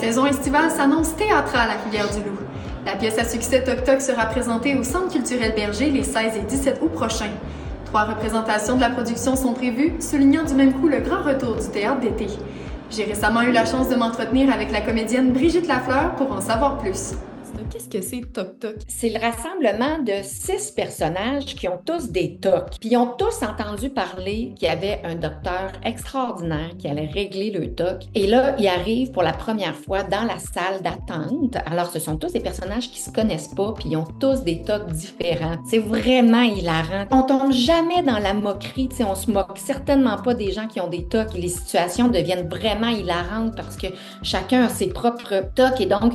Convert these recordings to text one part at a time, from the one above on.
saison estivale s'annonce théâtrale à Rivière-du-Loup. La pièce à succès Toc Toc sera présentée au Centre culturel Berger les 16 et 17 août prochains. 3 représentations de la production sont prévues, soulignant du même coup le grand retour du théâtre d'été. J'ai récemment eu la chance de m'entretenir avec la comédienne Brigitte Lafleur pour en savoir plus. Qu'est-ce que c'est Toc Toc? C'est le rassemblement de 6 personnages qui ont tous des tocs. Puis ils ont tous entendu parler qu'il y avait un docteur extraordinaire qui allait régler le toc. Et là, ils arrivent pour la première fois dans la salle d'attente. Alors, ce sont tous des personnages qui se connaissent pas, puis ils ont tous des tocs différents. C'est vraiment hilarant. On tombe jamais dans la moquerie, tu sais, on se moque certainement pas des gens qui ont des tocs. Les situations deviennent vraiment hilarantes parce que chacun a ses propres tocs et donc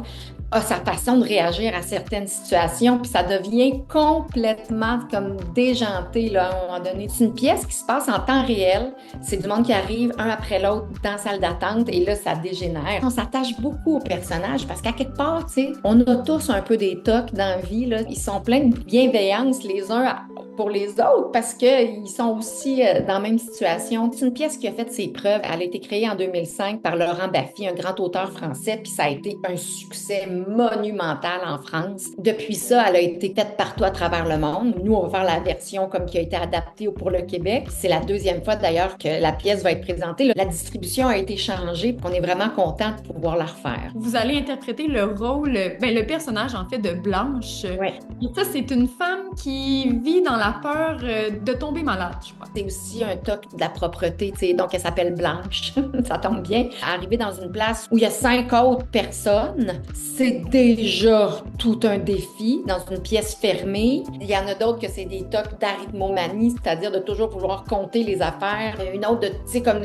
a sa façon de réagir à certaines situations, puis ça devient complètement comme déjanté là, à un moment donné. C'est une pièce qui se passe en temps réel. C'est du monde qui arrive un après l'autre dans la salle d'attente et là, ça dégénère. On s'attache beaucoup aux personnages parce qu'à quelque part, tu sais, on a tous un peu des tocs dans la vie, là. Ils sont pleins de bienveillance les uns pour les autres parce qu'ils sont aussi dans la même situation. C'est une pièce qui a fait ses preuves. Elle a été créée en 2005 par Laurent Baffy, un grand auteur français, puis ça a été un succès monumental en France. Depuis ça, elle a été faite partout à travers le monde. Nous, on va faire la version comme qui a été adaptée pour le Québec. C'est la deuxième fois d'ailleurs que la pièce va être présentée. La distribution a été changée. On est vraiment content de pouvoir la refaire. Vous allez interpréter le rôle, le personnage en fait de Blanche. Oui. Et ça, c'est une femme qui vit dans la peur de tomber malade, je crois. C'est aussi un toc de la propreté, tu sais. Donc, elle s'appelle Blanche. Ça tombe bien. Arriver dans une place où il y a 5 autres personnes, c'est déjà tout un défi dans une pièce fermée. Il y en a d'autres que c'est des tocs d'arythmomanie, c'est-à-dire de toujours vouloir compter les affaires. Une autre de, tu sais, comme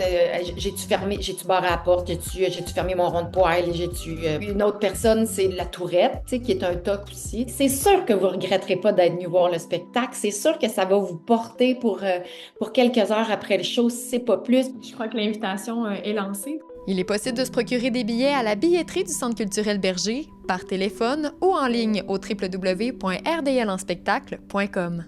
j'ai-tu barré la porte, j'ai-tu fermé mon rond de poêle, une autre personne, c'est la tourette, tu sais, qui est un toc aussi. C'est sûr que vous regretterez pas d'être venu voir le spectacle. C'est sûr que ça va vous porter pour quelques heures après le show, si c'est pas plus. Je crois que l'invitation est lancée. Il est possible de se procurer des billets à la billetterie du Centre culturel Berger, par téléphone ou en ligne au www.rdlenspectacle.com.